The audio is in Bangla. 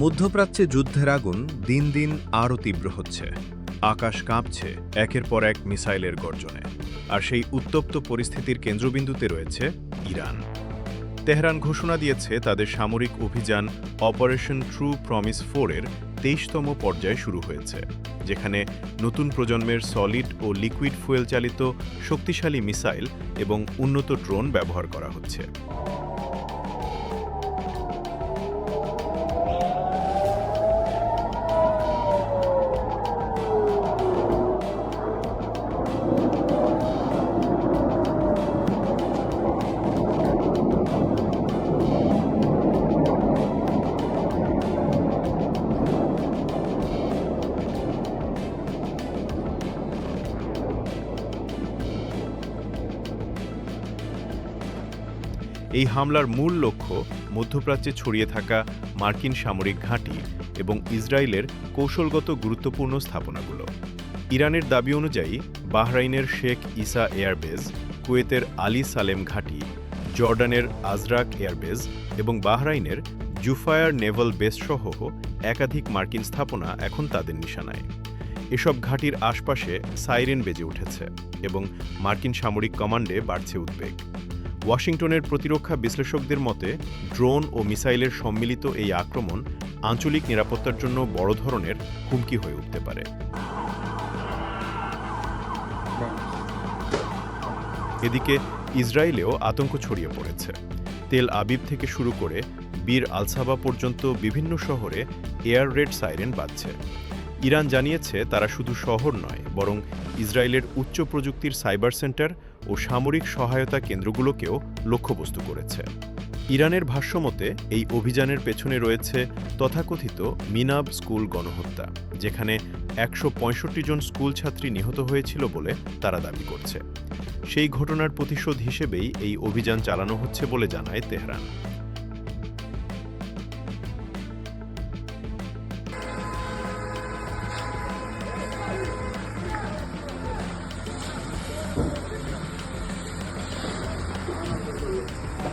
মধ্যপ্রাচ্যে যুদ্ধের আগুন দিন দিন আরও তীব্র হচ্ছে। আকাশ কাঁপছে একের পর এক মিসাইলের গর্জনে। আর সেই উত্তপ্ত পরিস্থিতির কেন্দ্রবিন্দুতে রয়েছে ইরান। তেহরান ঘোষণা দিয়েছে তাদের সামরিক অভিযান অপারেশন ট্রু প্রমিস 4-এর ২৩তম পর্যায় শুরু হয়েছে, যেখানে নতুন প্রজন্মের সলিড ও লিকুইড ফুয়েল চালিত শক্তিশালী মিসাইল এবং উন্নত ড্রোন ব্যবহার করা হচ্ছে। এই হামলার মূল লক্ষ্য মধ্যপ্রাচ্যে ছড়িয়ে থাকা মার্কিন সামরিক ঘাঁটি এবং ইসরায়েলের কৌশলগত গুরুত্বপূর্ণ স্থাপনাগুলো। ইরানের দাবি অনুযায়ী বাহরাইনের শেখ ইসা এয়ারবেজ, কুয়েতের আলী সালেম ঘাঁটি, জর্ডানের আজরাক এয়ারবেজ এবং বাহরাইনের জুফায়ার নেভাল বেসসহ একাধিক মার্কিন স্থাপনা এখন তাদের নিশানায়। এসব ঘাঁটির আশপাশে সাইরেন বেজে উঠেছে এবং মার্কিন সামরিক কমান্ডে বাড়ছে উদ্বেগ। ওয়াশিংটনের প্রতিরক্ষা বিশ্লেষকদের মতে ড্রোন ও মিসাইলের সম্মিলিত এই আক্রমণ আঞ্চলিক নিরাপত্তার জন্য বড় ধরনের হুমকি হয়ে উঠতে পারে। এদিকে ইসরায়েলেও আতঙ্ক ছড়িয়ে পড়েছে। তেল আবিব থেকে শুরু করে বীর আলসাবা পর্যন্ত বিভিন্ন শহরে এয়ার রেড সাইরেন বাজছে। ইরান জানিয়েছে তারা শুধু শহর নয়, বরং ইসরায়েলের উচ্চ প্রযুক্তির সাইবার সেন্টার ও সামরিক সহায়তা কেন্দ্রগুলোকেও লক্ষ্যবস্তু করেছে। ইরানের ভাষ্যমতে এই অভিযানের পেছনে রয়েছে তথাকথিত মিনাব স্কুল গণহত্যা, যেখানে ১৬৫ জন স্কুল ছাত্রী নিহত হয়েছিল বলে তারা দাবি করছে। সেই ঘটনার প্রতিশোধ হিসেবেই এই অভিযান চালানো হচ্ছে বলে জানায় তেহরান।